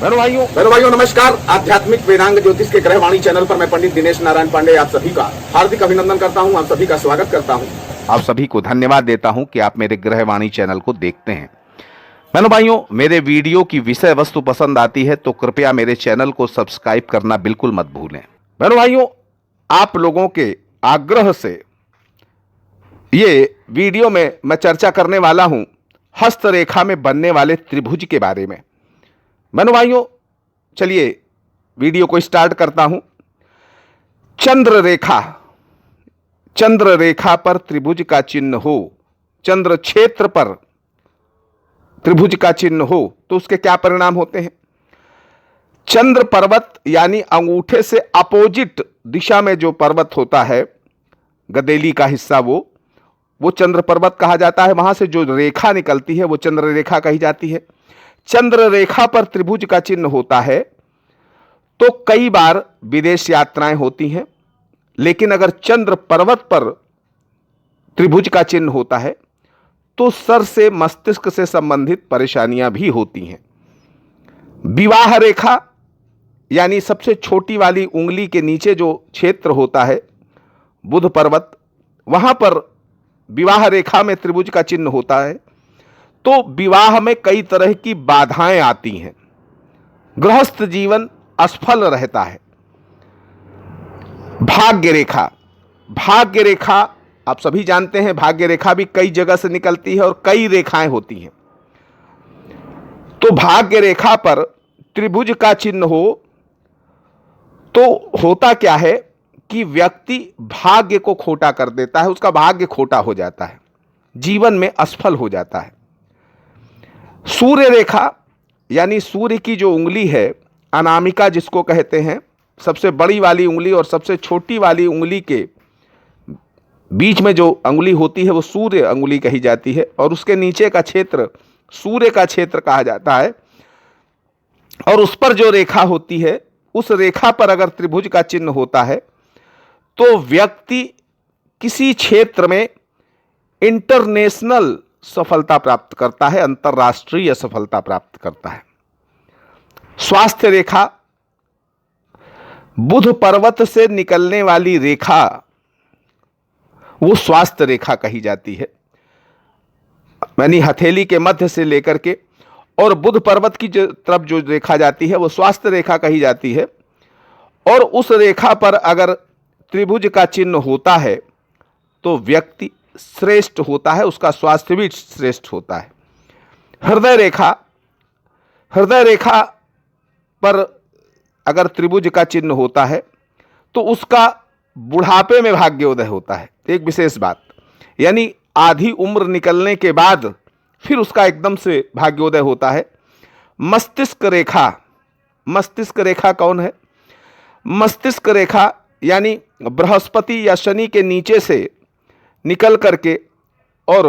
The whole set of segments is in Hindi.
बहनों भाइयों नमस्कार। आध्यात्मिक वेदांग ज्योतिष के ग्रहवाणी चैनल पर मैं पंडित दिनेश नारायण पांडे आप सभी का हार्दिक अभिनंदन करता हूं, आप सभी का स्वागत करता हूं। आप सभी को धन्यवाद देता हूं कि आप मेरे ग्रहवाणी चैनल को देखते हैं। बहनों भाइयों, मेरे वीडियो की विषय वस्तु पसंद आती है तो कृपया मेरे चैनल को सब्सक्राइब करना बिल्कुल मत भूलें। बहनों भाइयों, आप लोगों के आग्रह से ये वीडियो में मैं चर्चा करने वाला हूं हस्तरेखा में बनने वाले त्रिभुज के बारे में। बहनों भाइयों, चलिए वीडियो को स्टार्ट करता हूं। चंद्र रेखा पर त्रिभुज का चिन्ह हो, चंद्र क्षेत्र पर त्रिभुज का चिन्ह हो तो उसके क्या परिणाम होते हैं। चंद्र पर्वत यानी अंगूठे से अपोजिट दिशा में जो पर्वत होता है, गदेली का हिस्सा, वो चंद्र पर्वत कहा जाता है। वहां से जो रेखा निकलती है वो चंद्र रेखा कही जाती है। चंद्र रेखा पर त्रिभुज का चिन्ह होता है तो कई बार विदेश यात्राएं होती हैं, लेकिन अगर चंद्र पर्वत पर त्रिभुज का चिन्ह होता है तो सर से मस्तिष्क से संबंधित परेशानियां भी होती हैं। विवाह रेखा यानी सबसे छोटी वाली उंगली के नीचे जो क्षेत्र होता है, बुध पर्वत, वहां पर विवाह रेखा में त्रिभुज का चिन्ह होता है तो विवाह में कई तरह की बाधाएं आती हैं, गृहस्थ जीवन असफल रहता है। भाग्य रेखा आप सभी जानते हैं, भाग्य रेखा भी कई जगह से निकलती है और कई रेखाएं होती हैं। तो भाग्य रेखा पर त्रिभुज का चिन्ह हो तो होता क्या है कि व्यक्ति भाग्य को खोटा कर देता है, उसका भाग्य खोटा हो जाता है, जीवन में असफल हो जाता है। सूर्य रेखा यानी सूर्य की जो उंगली है, अनामिका जिसको कहते हैं, सबसे बड़ी वाली उंगली और सबसे छोटी वाली उंगली के बीच में जो उंगली होती है वो सूर्य उंगली कही जाती है और उसके नीचे का क्षेत्र सूर्य का क्षेत्र कहा जाता है। और उस पर जो रेखा होती है, उस रेखा पर अगर त्रिभुज का चिन्ह होता है तो व्यक्ति किसी क्षेत्र में इंटरनेशनल सफलता प्राप्त करता है, अंतरराष्ट्रीय सफलता प्राप्त करता है। स्वास्थ्य रेखा, बुध पर्वत से निकलने वाली रेखा वो स्वास्थ्य रेखा कही जाती है, यानी हथेली के मध्य से लेकर के और बुध पर्वत की तरफ जो रेखा जाती है वो स्वास्थ्य रेखा कही जाती है। और उस रेखा पर अगर त्रिभुज का चिन्ह होता है तो व्यक्ति श्रेष्ठ होता है, उसका स्वास्थ्य भी श्रेष्ठ होता है। हृदय रेखा पर अगर त्रिभुज का चिन्ह होता है तो उसका बुढ़ापे में भाग्योदय होता है। एक विशेष बात, यानी आधी उम्र निकलने के बाद फिर उसका एकदम से भाग्योदय होता है। मस्तिष्क रेखा कौन है? मस्तिष्क रेखा यानी बृहस्पति या शनि के नीचे से निकल करके और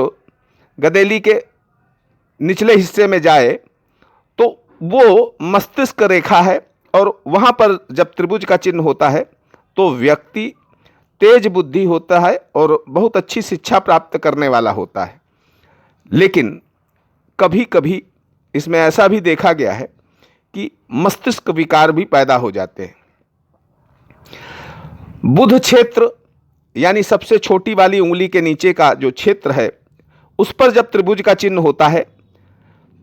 गदेली के निचले हिस्से में जाए तो वो मस्तिष्क रेखा है। और वहाँ पर जब त्रिभुज का चिन्ह होता है तो व्यक्ति तेज बुद्धि होता है और बहुत अच्छी शिक्षा प्राप्त करने वाला होता है। लेकिन कभी कभी इसमें ऐसा भी देखा गया है कि मस्तिष्क विकार भी पैदा हो जाते हैं। बुध क्षेत्र यानी सबसे छोटी वाली उंगली के नीचे का जो क्षेत्र है, उस पर जब त्रिभुज का चिन्ह होता है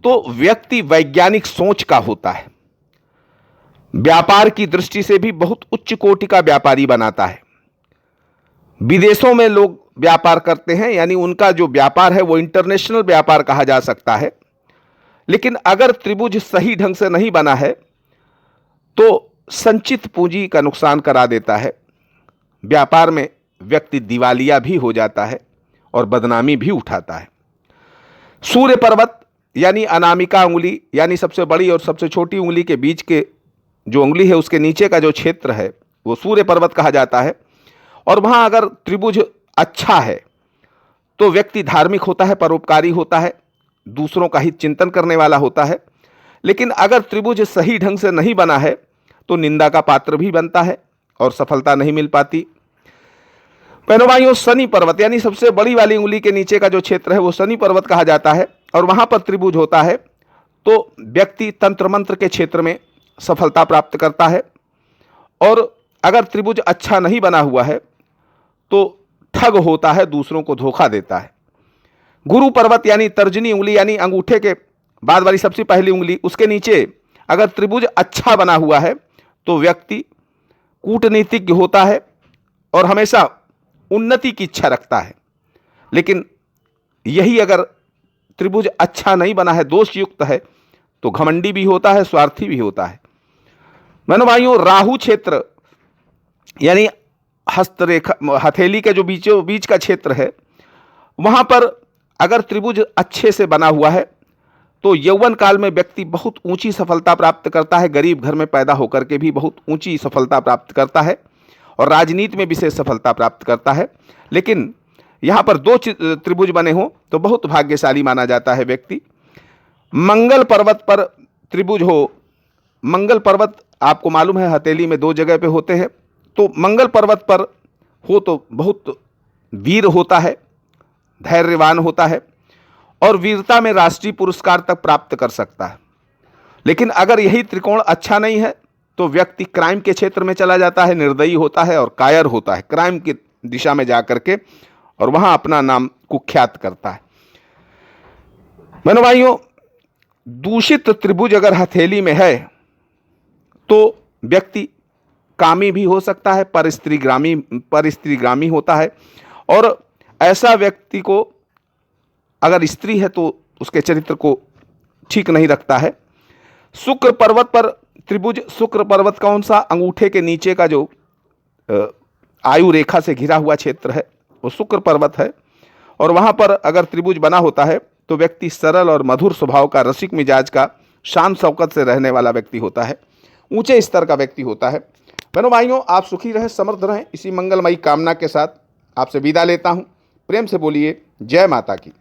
तो व्यक्ति वैज्ञानिक सोच का होता है, व्यापार की दृष्टि से भी बहुत उच्च कोटि का व्यापारी बनाता है। विदेशों में लोग व्यापार करते हैं, यानी उनका जो व्यापार है वो इंटरनेशनल व्यापार कहा जा सकता है। लेकिन अगर त्रिभुज सही ढंग से नहीं बना है तो संचित पूंजी का नुकसान करा देता है, व्यापार में व्यक्ति दिवालिया भी हो जाता है और बदनामी भी उठाता है। सूर्य पर्वत यानी अनामिका उंगली यानी सबसे बड़ी और सबसे छोटी उंगली के बीच के जो उंगली है उसके नीचे का जो क्षेत्र है वो सूर्य पर्वत कहा जाता है। और वहाँ अगर त्रिभुज अच्छा है तो व्यक्ति धार्मिक होता है, परोपकारी होता है, दूसरों का हित चिंतन करने वाला होता है। लेकिन अगर त्रिभुज सही ढंग से नहीं बना है तो निंदा का पात्र भी बनता है और सफलता नहीं मिल पाती। बहनों भाइयों, शनि पर्वत यानी सबसे बड़ी वाली उंगली के नीचे का जो क्षेत्र है वो शनि पर्वत कहा जाता है और वहां पर त्रिभुज होता है तो व्यक्ति तंत्र मंत्र के क्षेत्र में सफलता प्राप्त करता है। और अगर त्रिभुज अच्छा नहीं बना हुआ है तो ठग होता है, दूसरों को धोखा देता है। गुरु पर्वत यानी तर्जनी उंगली यानी अंगूठे के बाद वाली सबसे पहली उंगली, उसके नीचे अगर त्रिभुज अच्छा बना हुआ है तो व्यक्ति कूटनीतिज्ञ होता है और हमेशा उन्नति की इच्छा रखता है। लेकिन यही अगर त्रिभुज अच्छा नहीं बना है, दोष युक्त है, तो घमंडी भी होता है, स्वार्थी भी होता है। बहनों भाइयों, राहु क्षेत्र यानी हस्तरेखा हथेली के जो बीचों बीच का क्षेत्र है, वहां पर अगर त्रिभुज अच्छे से बना हुआ है तो यौवन काल में व्यक्ति बहुत ऊंची सफलता प्राप्त करता है। गरीब घर में पैदा होकर के भी बहुत ऊंची सफलता प्राप्त करता है और राजनीति में विशेष सफलता प्राप्त करता है। लेकिन यहाँ पर दो त्रिभुज बने हों तो बहुत भाग्यशाली माना जाता है व्यक्ति। मंगल पर्वत पर त्रिभुज हो, मंगल पर्वत आपको मालूम है हथेली में 2 जगह पे होते हैं, तो मंगल पर्वत पर हो तो बहुत वीर होता है, धैर्यवान होता है और वीरता में राष्ट्रीय पुरस्कार तक प्राप्त कर सकता है। लेकिन अगर यही त्रिकोण अच्छा नहीं है तो व्यक्ति क्राइम के क्षेत्र में चला जाता है, निर्दयी होता है और कायर होता है, क्राइम की दिशा में जाकर के और वहां अपना नाम कुख्यात करता है। बहनों भाइयों, दूषित त्रिभुज अगर हथेली में है तो व्यक्ति कामी भी हो सकता है, परस्त्रीगामी होता है और ऐसा व्यक्ति को अगर स्त्री है तो उसके चरित्र को ठीक नहीं रखता है। शुक्र पर्वत पर त्रिभुज, शुक्र पर्वत कौन सा? अंगूठे के नीचे का जो आयु रेखा से घिरा हुआ क्षेत्र है वो शुक्र पर्वत है और वहाँ पर अगर त्रिभुज बना होता है तो व्यक्ति सरल और मधुर स्वभाव का, रसिक मिजाज का, शान शौकत से रहने वाला व्यक्ति होता है, ऊंचे स्तर का व्यक्ति होता है। बहनों भाइयों, आप सुखी रहें, समृद्ध रहें, इसी मंगलमयी कामना के साथ आपसे विदा लेता हूँ। प्रेम से बोलिए जय माता की।